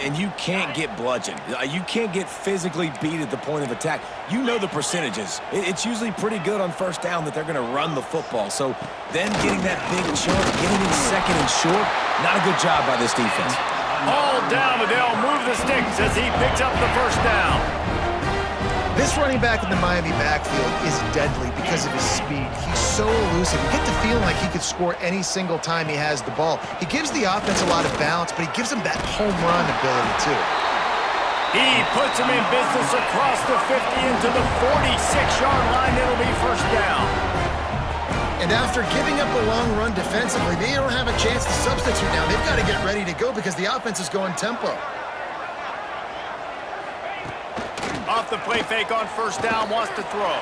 and you can't get bludgeoned. You can't get physically beat at the point of attack. You know the percentages. It's usually pretty good on first down that they're going to run the football. So then getting that big chunk, getting in second and short, not a good job by this defense. All down, and they'll move the sticks as he picks up the first down. This running back in the Miami backfield is deadly because of his speed. He's so elusive. You get the feeling like he could score any single time he has the ball. He gives the offense a lot of balance, but he gives them that home run ability too. He puts him in business across the 50 into the 46-yard line. It'll be first down. And after giving up a long run defensively, they don't have a chance to substitute now. They've got to get ready to go because the offense is going tempo. Off the play fake on first down, wants to throw.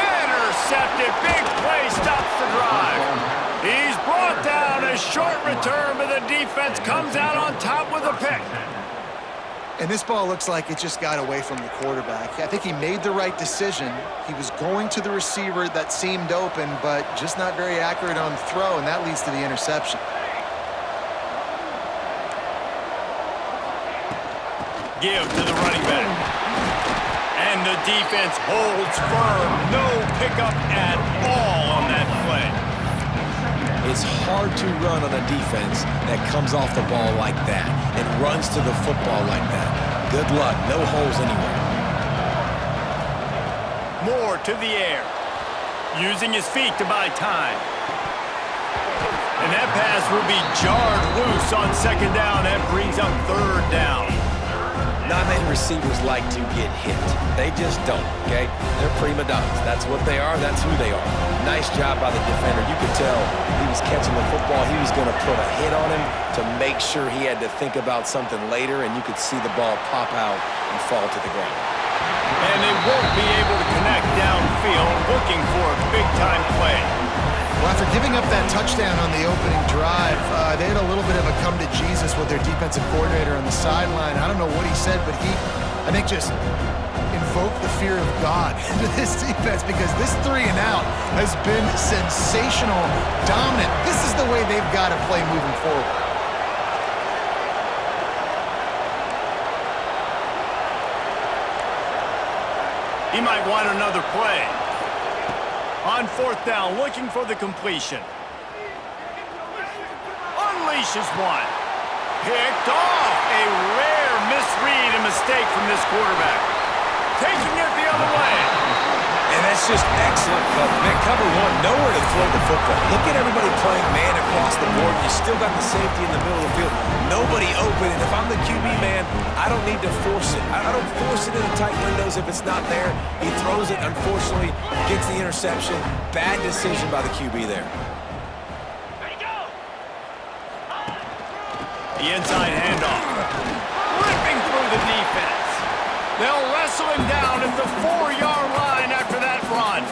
Intercepted, big play, stops the drive. He's brought down, a short return, but the defense comes out on top with a pick. And this ball looks like it just got away from the quarterback. I think he made the right decision. He was going to the receiver that seemed open, but just not very accurate on the throw, and that leads to the interception. Give to the running back. And the defense holds firm. No pickup at all on that play. It's hard to run on a defense that comes off the ball like that and runs to the football like that. Good luck. No holes anywhere. Moore to the air. Using his feet to buy time. And that pass will be jarred loose on second down. That brings up third down. Not many receivers like to get hit. They just don't, okay? They're prima donnas. That's what they are. That's who they are. Nice job by the defender. You could tell he was catching the football. He was going to put a hit on him to make sure he had to think about something later, and you could see the ball pop out and fall to the ground. And they won't be able to connect downfield, looking for a big-time play. Well, after giving up that touchdown on the opening drive, they had a little bit of a come-to-Jesus with their defensive coordinator on the sideline. I don't know what he said, but he, I think, just invoked the fear of God into this defense because this 3 and out has been sensational, dominant. This is the way they've got to play moving forward. He might want another play. On fourth down, looking for the completion. Unleashes one. Picked off. A rare misread and mistake from this quarterback. Taking it the other way. And that's just excellent cover. Man, cover one, nowhere to throw the football. Look at everybody playing man across the board. You still got the safety in the middle of the field. Nobody open. And if I'm the QB, man, I don't need to force it. I don't force it into tight windows if it's not there. He throws it, unfortunately, gets the interception. Bad decision by the QB there. The inside handoff. Ripping through the defense. They'll wrestle him down at the 4-yard line after that run.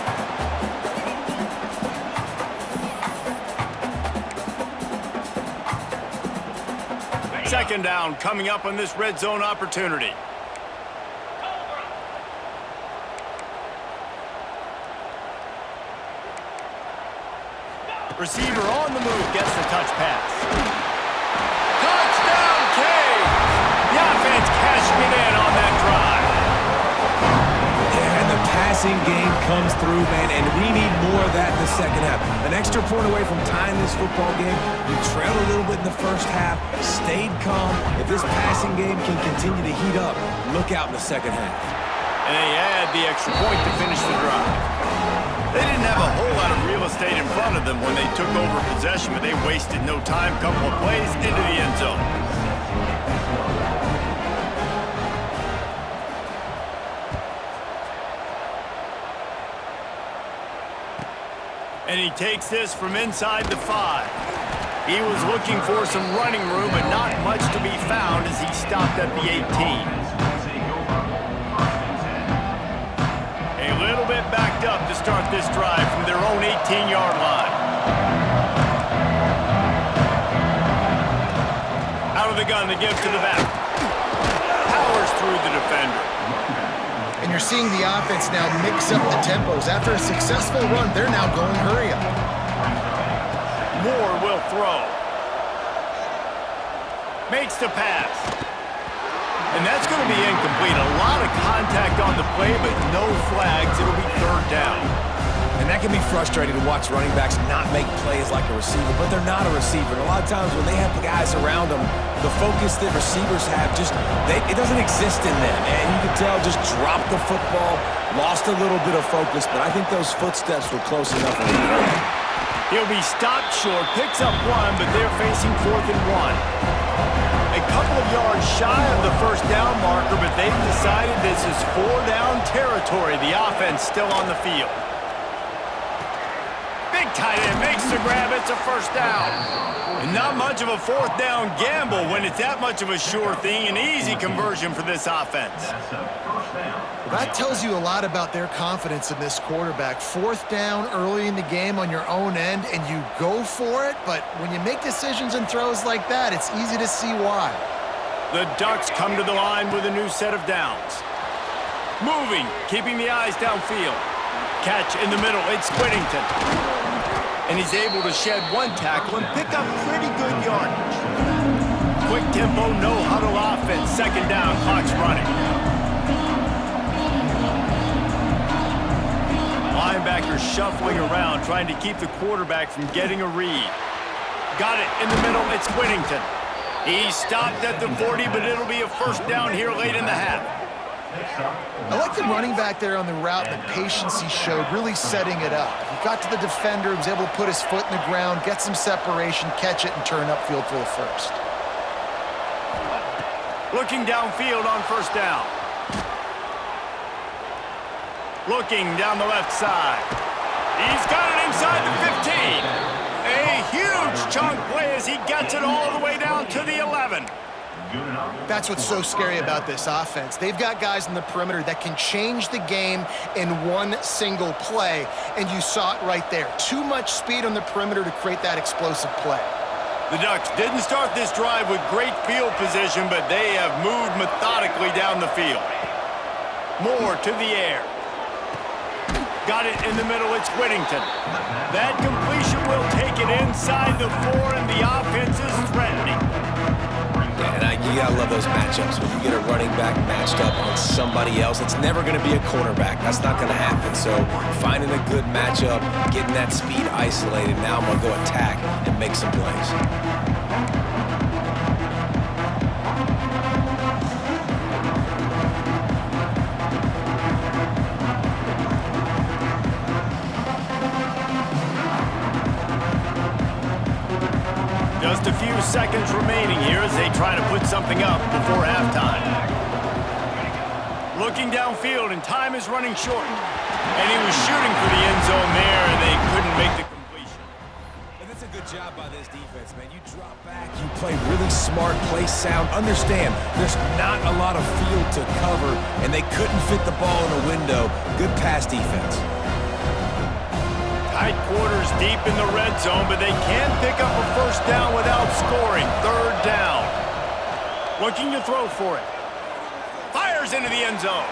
Second down coming up on this red zone opportunity. Receiver on the move gets the touch pass. Touchdown, Cage! The offense cashing it in on that drive. Yeah, and the passing game comes through, man, and we need more of that in the second half. An extra point away from tying this football game. You trailed a little bit in the first half, stayed calm. If this passing game can continue to heat up, look out in the second half. And they add the extra point to finish the drive. They didn't have a whole lot of real estate in front of them when they took over possession, but they wasted no time. Couple of plays into the end zone. And he takes this from inside the 5. He was looking for some running room, but not much to be found as he stopped at the 18. A little bit backed up to start this drive from their own 18-yard line. Out of the gun to give to the back. Powers through the defender. And you're seeing the offense now mix up the tempos. After a successful run, they're now going hurry up. Moore will throw. Makes the pass. And that's going to be incomplete. A lot of contact on the play, but no flags. It'll be third down. And that can be frustrating to watch running backs not make plays like a receiver, but they're not a receiver. And a lot of times when they have the guys around them, the focus that receivers have it doesn't exist in them. And you can tell just dropped the football, lost a little bit of focus, but I think those footsteps were close enough. He'll be stopped short, picks up one, but they're facing 4th and 1. A couple of yards shy of the first down marker, but they've decided this is 4-down territory. The offense still on the field. Big tight end makes the grab. It's a first down. And not much of a 4th down gamble when it's that much of a sure thing. An easy conversion for this offense. Well, that tells you a lot about their confidence in this quarterback. 4th down early in the game on your own end, and you go for it. But when you make decisions and throws like that, it's easy to see why. The Ducks come to the line with a new set of downs. Moving, keeping the eyes downfield. Catch in the middle, it's Whittington. And he's able to shed one tackle and pick up pretty good yardage. Quick tempo, no huddle offense. Second down, clock's running. Linebackers shuffling around, trying to keep the quarterback from getting a read. Got it in the middle, it's Whittington. He stopped at the 40, but it'll be a first down here late in the half. I like the running back there on the route, the patience he showed, really setting it up. He got to the defender, was able to put his foot in the ground, get some separation, catch it, and turn upfield for the first. Looking downfield on first down. Looking down the left side. He's got it inside the 15. A huge chunk play as he gets it all the way down to the 11. That's what's so scary about this offense. They've got guys in the perimeter that can change the game in one single play, and you saw it right there. Too much speed on the perimeter to create that explosive play. The Ducks didn't start this drive with great field position, but they have moved methodically down the field. Moore to the air. Got it in the middle, it's Whittington. That completion will take it inside the 4, and the offense is threatening. And you gotta love those matchups. When you get a running back matched up on somebody else, it's never gonna be a cornerback. That's not gonna happen. So finding a good matchup, getting that speed isolated, now I'm gonna go attack and make some plays. Just a few seconds remaining here as they try to put something up before halftime. Looking downfield, and time is running short. And he was shooting for the end zone there, and they couldn't make the completion. And that's a good job by this defense, man. You drop back, you play really smart, play sound. Understand, there's not a lot of field to cover, and they couldn't fit the ball in the window. Good pass defense. Tight quarters deep in the red zone, but they can't pick up a first down without scoring. Third down. Looking to throw for it. Fires into the end zone.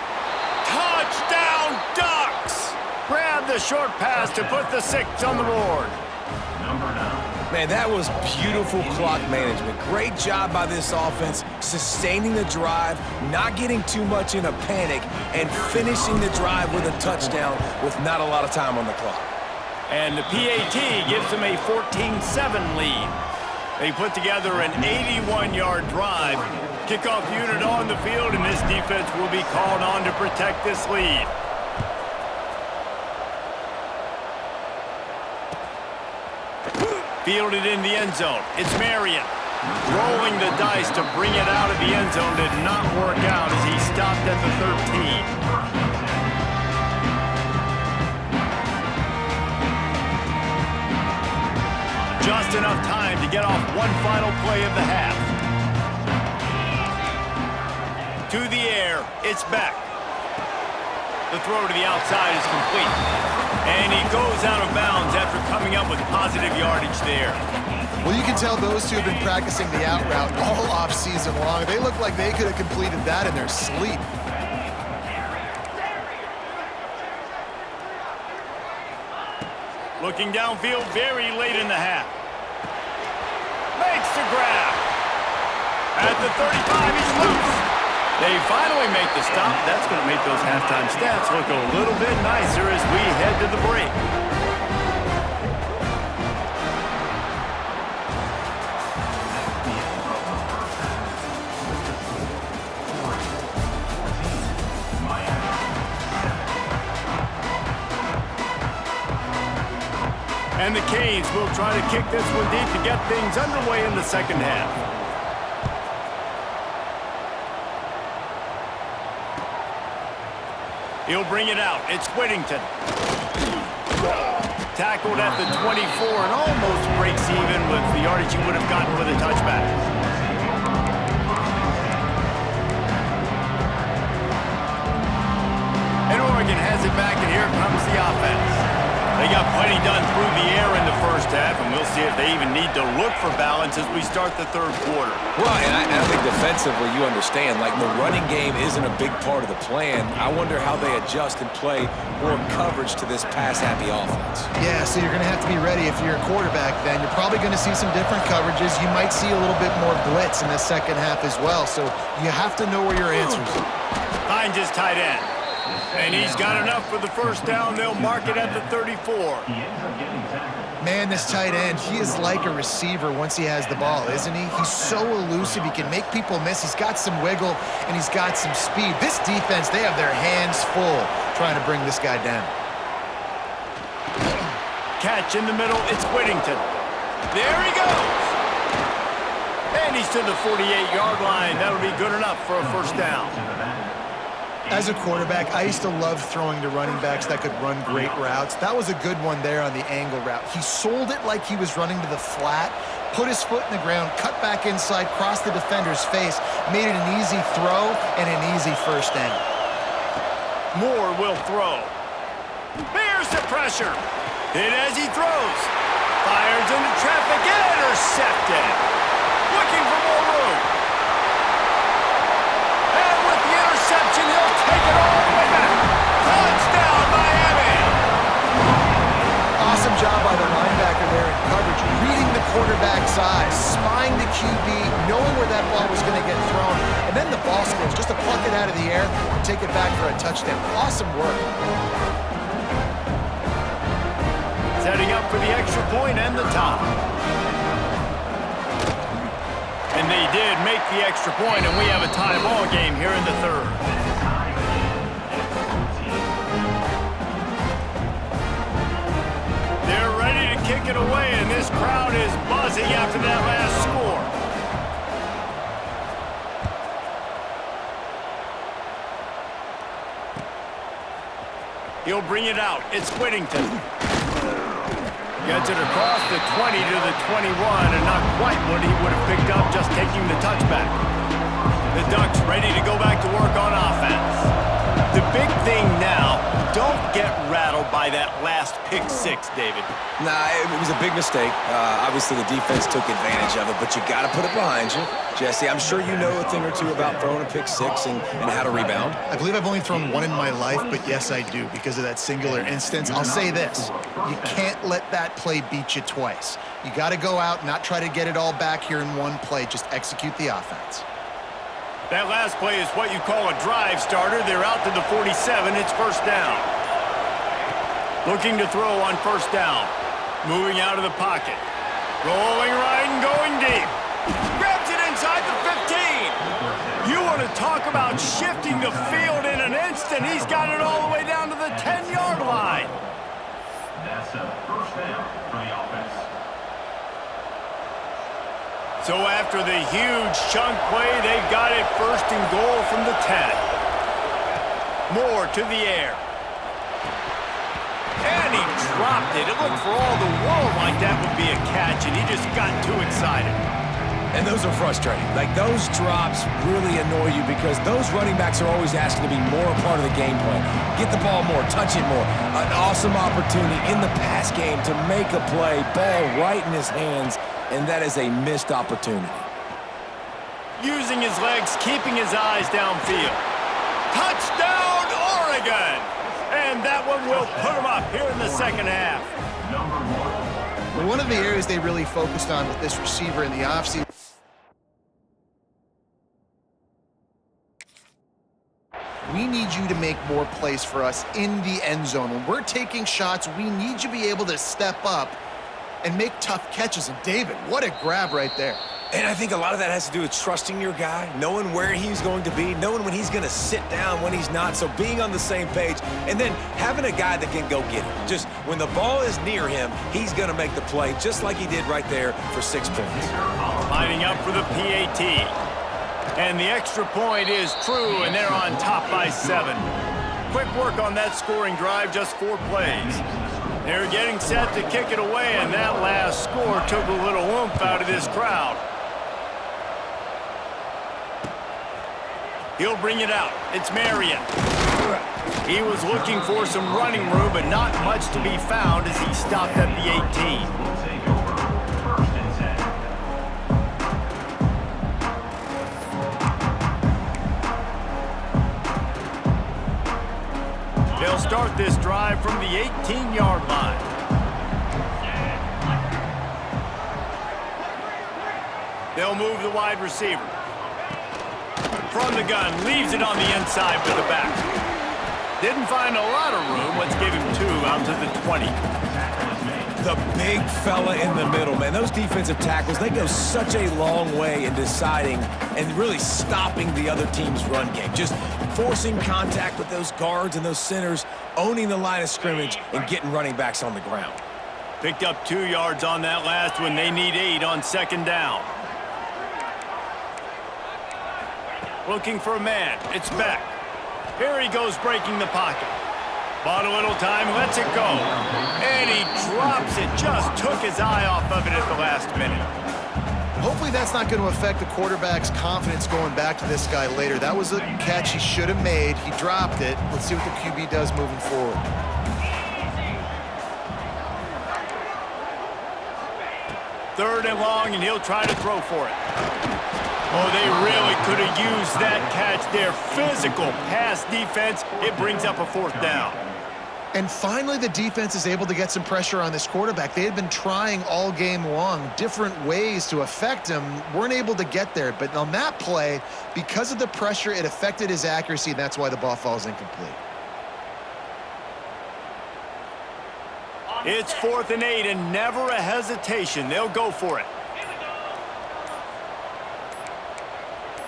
Touchdown, Ducks! Grab the short pass to put the 6 on the board. Man, that was beautiful clock management. Great job by this offense, sustaining the drive, not getting too much in a panic, and finishing the drive with a touchdown with not a lot of time on the clock. And the PAT gives them a 14-7 lead. They put together an 81-yard drive. Kickoff unit on the field, and this defense will be called on to protect this lead. Fielded in the end zone. It's Marion. Rolling the dice to bring it out of the end zone did not work out as he stopped at the 13. Just enough time to get off one final play of the half. To the air, it's Beck. The throw to the outside is complete. And he goes out of bounds after coming up with positive yardage there. Well, you can tell those two have been practicing the out route all off-season long. They look like they could have completed that in their sleep. Looking downfield very late in the half. Makes the grab. At the 35, he's loose. They finally make the stop. That's going to make those halftime stats look a little bit nicer as we head to the break. And the Canes will try to kick this one deep to get things underway in the second half. He'll bring it out. It's Whittington. Tackled at the 24 and almost breaks even with the yardage he would have gotten with a touchback. And Oregon has it back, and here comes the offense. They got plenty done through the air in the first half, and we'll see if they even need to look for balance as we start the third quarter. Right, and I think defensively you understand, like the running game isn't a big part of the plan. I wonder how they adjust and play more coverage to this pass-happy offense. Yeah, so you're going to have to be ready if you're a quarterback then. You're probably going to see some different coverages. You might see a little bit more blitz in the second half as well, so you have to know where your answers are. Finds his tight end. And he's got enough for the first down. They'll mark it at the 34. Man, this tight end, he is like a receiver once he has the ball, isn't he? He's so elusive. He can make people miss. He's got some wiggle, and he's got some speed. This defense, they have their hands full trying to bring this guy down. Catch in the middle. It's Whittington. There he goes. And he's to the 48-yard line. That'll be good enough for a first down. As a quarterback, I used to love throwing to running backs that could run great routes. That was a good one there on the angle route. He sold it like he was running to the flat, put his foot in the ground, cut back inside, crossed the defender's face, made it an easy throw and an easy first down. Moore will throw. Bears the pressure. Hit as he throws. Fires into traffic. Intercepted. Looking for more room. And with the interception, he'll take it all the way back. Touchdown, Miami. Awesome job by the linebacker there in coverage, reading the quarterback's eyes, spying the QB, knowing where that ball was going to get thrown, and then the ball skills, just to pluck it out of the air and take it back for a touchdown. Awesome work. Setting up for the extra point and the top. And they did make the extra point, and we have a tie ball game here in the third. They're ready to kick it away, and this crowd is buzzing after that last score. He'll bring it out. It's Whittington. Gets it across the 20 to the 21, and not quite what he would have picked up just taking the touchback. The Ducks ready to go back to work on offense. The big thing now, don't get rattled by that last pick six, David. Nah, it was a big mistake. Obviously, the defense took advantage of it, but you got to put it behind you. Jesse, I'm sure you know a thing or two about throwing a pick six and how to rebound. I believe I've only thrown one in my life, but yes, I do because of that singular instance. I'll say this. You can't let that play beat you twice. You got to go out, not try to get it all back here in one play. Just execute the offense. That last play is what you call a drive starter. They're out to the 47. It's first down. Looking to throw on first down. Moving out of the pocket. Rolling right and going deep. Grabs it inside the 15. You want to talk about shifting the field in an instant. He's got it all the way down to the 10-yard line. That's a first down for the offense. So after the huge chunk play, they've got it first and goal from the 10. Moore to the air. And he dropped it. It looked for all the world like that would be a catch, and he just got too excited. And those are frustrating. Like, those drops really annoy you because those running backs are always asking to be more a part of the game plan. Get the ball more, touch it more. An awesome opportunity in the pass game to make a play, ball right in his hands, and that is a missed opportunity. Using his legs, keeping his eyes downfield. Touchdown, Oregon! And that one will put him up here in the second half. One of the areas they really focused on with this receiver in the offseason we need you to make more plays for us in the end zone. When we're taking shots, we need you to be able to step up and make tough catches. And David, what a grab right there. And I think a lot of that has to do with trusting your guy, knowing where he's going to be, knowing when he's going to sit down, when he's not, so being on the same page, and then having a guy that can go get it. Just when the ball is near him, he's going to make the play, just like he did right there for 6 points. Lining up for the PAT. And the extra point is true, and they're on top by 7. Quick work on that scoring drive, just 4 plays. They're getting set to kick it away, and that last score took a little oomph out of this crowd. He'll bring it out. It's Marion. He was looking for some running room, but not much to be found as he stopped at the 18. Will take over. First and 10. They'll start this drive from the 18-yard line. They'll move the wide receiver. From the gun, leaves it on the inside with the back. Didn't find a lot of room. Let's give him 2 out to the 20. The big fella in the middle, man. Those defensive tackles, they go such a long way in deciding and really stopping the other team's run game. Just forcing contact with those guards and those centers, owning the line of scrimmage, and getting running backs on the ground. Picked up 2 yards on that last one. They need 8 on 2nd down. Looking for a man. It's Beck. Here he goes breaking the pocket. Bought a little time, lets it go. And he drops it. Just took his eye off of it at the last minute. Hopefully that's not going to affect the quarterback's confidence going back to this guy later. That was a catch he should have made. He dropped it. Let's see what the QB does moving forward. Third and long, and he'll try to throw for it. Oh, they really could have used that catch there. Physical pass defense. It brings up a 4th down. And finally, the defense is able to get some pressure on this quarterback. They had been trying all game long, different ways to affect him, weren't able to get there. But on that play, because of the pressure, it affected his accuracy, and that's why the ball falls incomplete. It's 4th and 8, and never a hesitation. They'll go for it.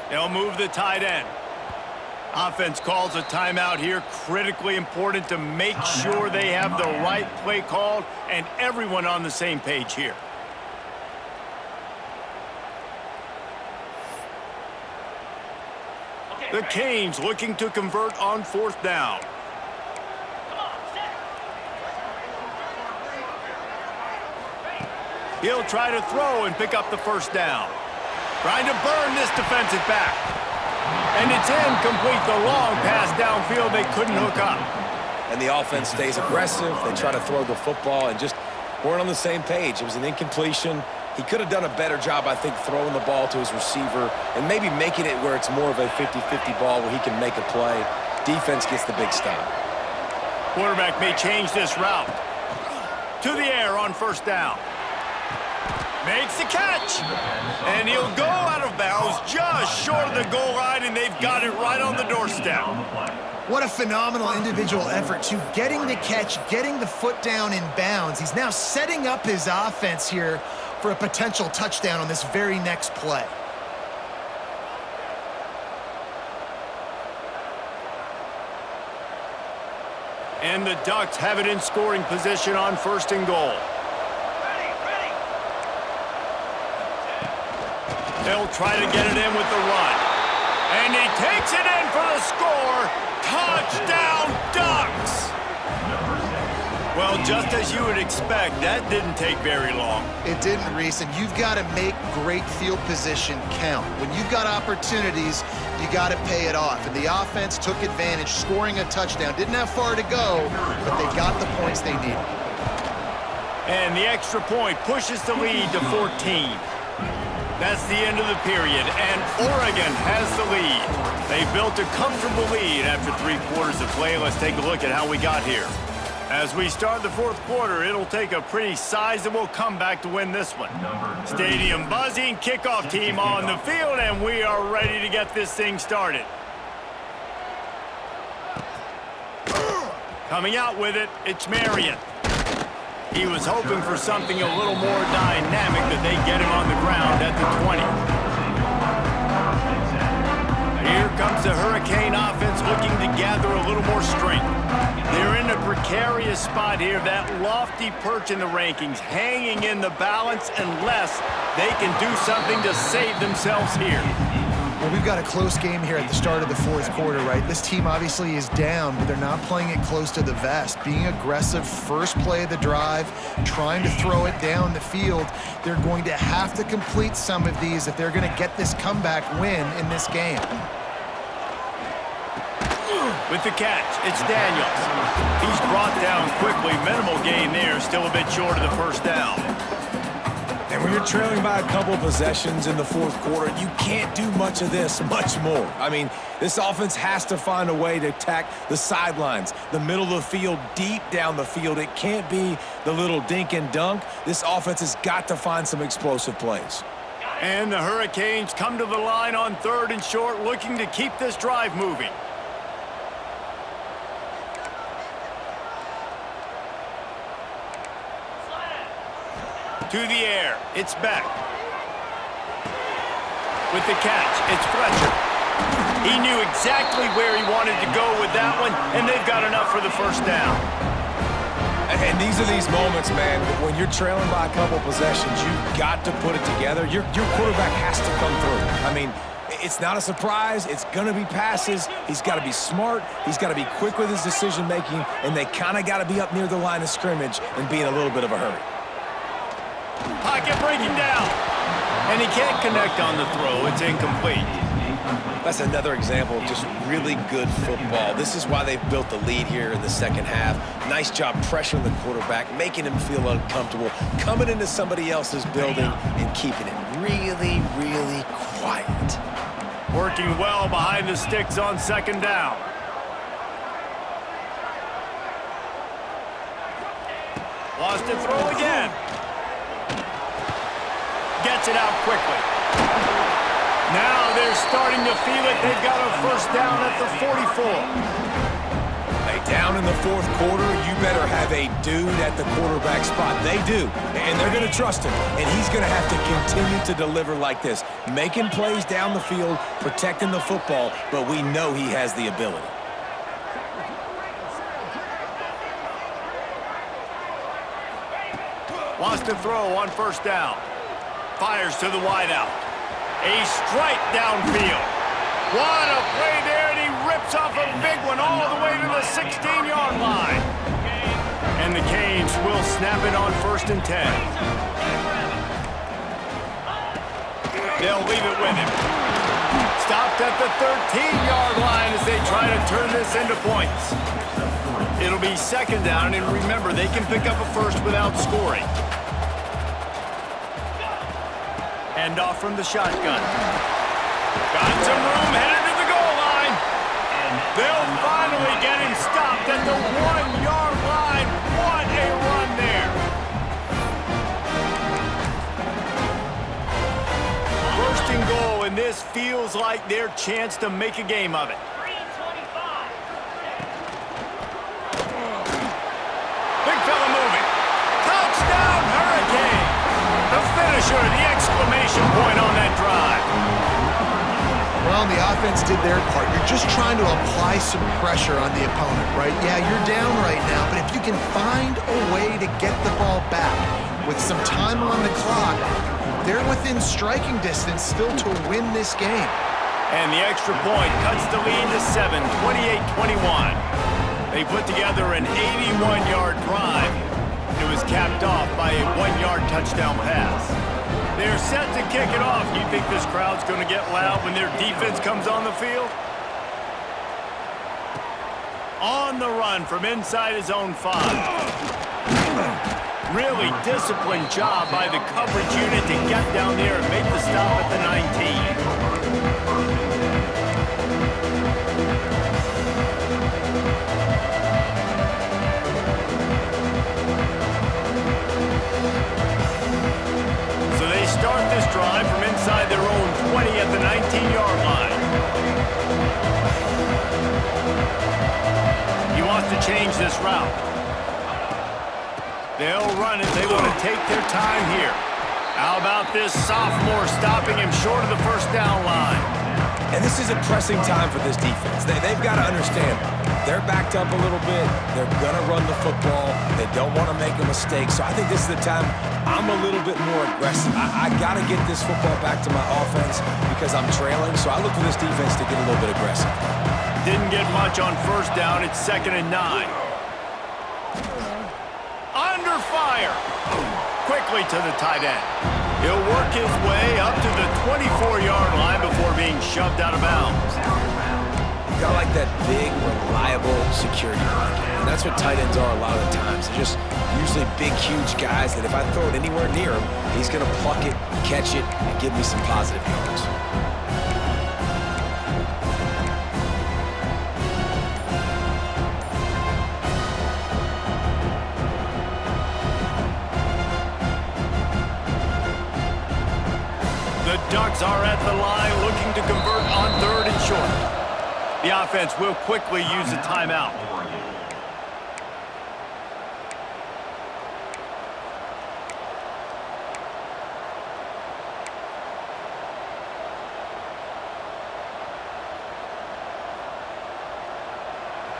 They'll move the tight end. Offense calls a timeout here. Critically important to make sure they have the right play called and everyone on the same page here. The Canes looking to convert on 4th down. He'll try to throw and pick up the 1st down. Trying to burn this defensive back. And it's incomplete. The long pass downfield, they couldn't hook up. And the offense stays aggressive. They try to throw the football and just weren't on the same page. It was an incompletion. He could have done a better job, I think, throwing the ball to his receiver and maybe making it where it's more of a 50-50 ball where he can make a play. Defense gets the big stop. Quarterback may change this route. To the air on 1st down. Makes the catch, and he'll go out of bounds just short of the goal line, and they've got it right on the doorstep. What a phenomenal individual effort to getting the catch, getting the foot down in bounds. He's now setting up his offense here for a potential touchdown on this very next play. And the Ducks have it in scoring position on 1st and goal. They'll try to get it in with the run. And he takes it in for the score. Touchdown, Ducks! Well, just as you would expect, that didn't take very long. It didn't, Reese, and you've got to make great field position count. When you've got opportunities, you got to pay it off. And the offense took advantage, scoring a touchdown. Didn't have far to go, but they got the points they needed. And the extra point pushes the lead to 14. That's the end of the period, and Oregon has the lead. They built a comfortable lead after 3 quarters of play. Let's take a look at how we got here. As we start the 4th quarter, it'll take a pretty sizable comeback to win this one. Stadium buzzing, kickoff team on the field, and we are ready to get this thing started. Coming out with it, it's Marion. He was hoping for something a little more dynamic, that they get him on the ground at the 20. Here comes the Hurricane offense looking to gather a little more strength. They're in a precarious spot here, that lofty perch in the rankings, hanging in the balance unless they can do something to save themselves here. Well, we've got a close game here at the start of the fourth quarter, right? This team obviously is down, but they're not playing it close to the vest. Being aggressive, first play of the drive, trying to throw it down the field. They're going to have to complete some of these if they're going to get this comeback win in this game. With the catch, it's Daniels. He's brought down quickly. Minimal gain there, still a bit short of the first down. And when you're trailing by a couple possessions in the fourth quarter, you can't do much of this, much more. I mean, this offense has to find a way to attack the sidelines, the middle of the field, deep down the field. It can't be the little dink and dunk. This offense has got to find some explosive plays. And the Hurricanes come to the line on 3rd and short, looking to keep this drive moving. To the air, it's Beck. With the catch, it's Fletcher. He knew exactly where he wanted to go with that one, and they've got enough for the first down. And these are these moments, man, when you're trailing by a couple possessions, you've got to put it together. Your quarterback has to come through. I mean, it's not a surprise. It's going to be passes. He's got to be smart. He's got to be quick with his decision-making, and they kind of got to be up near the line of scrimmage and be in a little bit of a hurry. Pocket breaking down. And he can't connect on the throw. It's incomplete. That's another example of just really good football. This is why they've built the lead here in the second half. Nice job pressuring the quarterback, making him feel uncomfortable, coming into somebody else's building and keeping it really, really quiet. Working well behind the sticks on 2nd down. Lost to throw again. Gets it out quickly. Now they're starting to feel it. They've got a first down at the 44. Hey, down in the fourth quarter, you better have a dude at the quarterback spot. They do, and they're going to trust him. And he's going to have to continue to deliver like this, making plays down the field, protecting the football, but we know he has the ability. Wants to throw on 1st down. Fires to the wideout. A strike downfield. What a play there, and he rips off a big one all the way to the 16-yard line. And the Canes will snap it on 1st and 10. They'll leave it with him. Stopped at the 13-yard line as they try to turn this into points. It'll be 2nd down, and remember, they can pick up a first without scoring. Hand off from the shotgun. Got some room, headed to the goal line. They'll finally get him stopped at the 1-yard line. What a run there. 1st and goal, and this feels like their chance to make a game of it. Big fella moving. Touchdown, Hurricane. The finisher, the exclamation point on that drive. Well, the offense did their part. You're just trying to apply some pressure on the opponent, right? Yeah, you're down right now, but if you can find a way to get the ball back with some time on the clock, they're within striking distance still to win this game. And the extra point cuts the lead to 7, 28-21. They put together an 81-yard drive. It was capped off by a 1-yard touchdown pass. They're set to kick it off. You think this crowd's going to get loud when their defense comes on the field? On the run from inside his own 5. Really disciplined job by the coverage unit to get down there and make the stop at the 19. Start this drive from inside their own 20 at the 19-yard line. He wants to change this They'll run it. They want to take their time here. How about this sophomore stopping him short of the first down line? And this is a pressing time for this defense. They've got to understand, they're backed up a little bit. They're going to run the football. They don't want to make a mistake. So I think this is the time I'm a little bit more aggressive. I got to get this football back to my offense because I'm trailing. So I look for this defense to get a little bit aggressive. Didn't get much on first down. It's 2nd and 9. Under fire. Quickly to the tight end. He'll work his way up to the 24-yard line before being shoved out of bounds. Got like that big, reliable security blanket. And that's what tight ends are a lot of the times. They're just usually big, huge guys that if I throw it anywhere near him, he's going to pluck it, catch it, and give me some positive yards. The Ducks are at the line looking to convert on 3rd and short. The offense will quickly use a timeout.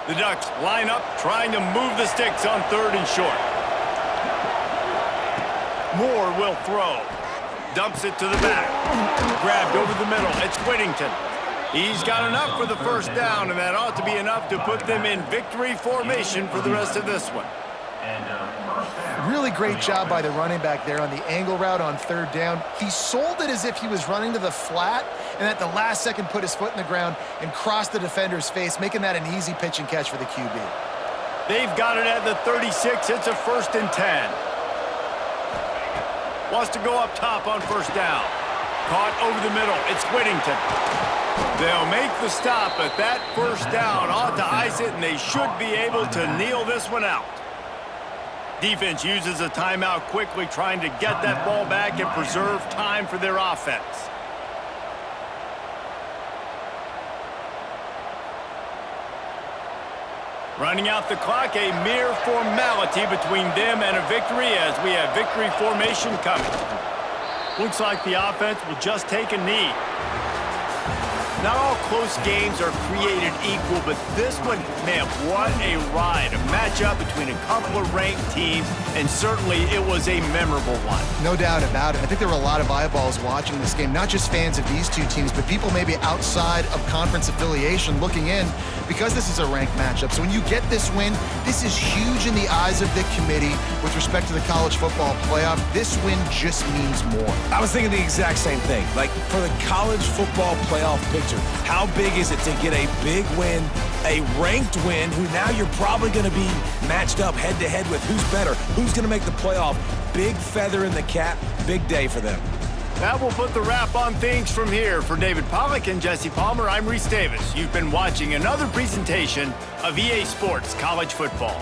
The Ducks line up, trying to move the sticks on 3rd and short. Moore will throw. Dumps it to the back. Grabbed over the middle. It's Whittington. He's got enough for the first down, and that ought to be enough to put them in victory formation for the rest of this one. Really great job by the running back there on the angle route on 3rd down. He sold it as if he was running to the flat, and at the last second put his foot in the ground and crossed the defender's face, making that an easy pitch and catch for the QB. They've got it at the 36. It's a 1st and 10. Wants to go up top on first down. Caught over the middle. It's Whittington. They'll make the stop, but that first down ought to ice it, and they should be able to kneel this one out. Defense uses a timeout quickly, trying to get that ball back and preserve time for their offense. Running out the clock, a mere formality between them and a victory as we have victory formation coming. Looks like the offense will just take a knee. Not all close games are created equal, but this one, man, what a ride. A matchup between a couple of ranked teams, and certainly it was a memorable one. No doubt about it. I think there were a lot of eyeballs watching this game, not just fans of these two teams, but people maybe outside of conference affiliation looking in because this is a ranked matchup. So when you get this win, this is huge in the eyes of the committee with respect to the college football playoff. This win just means more. I was thinking the exact same thing. Like, for the college football playoff picture, how big is it to get a big win, a ranked win, who now you're probably going to be matched up head-to-head with who's better, who's going to make the playoff. Big feather in the cap, big day for them. That will put the wrap on things from here. For David Pollack and Jesse Palmer, I'm Reese Davis. You've been watching another presentation of EA Sports College Football.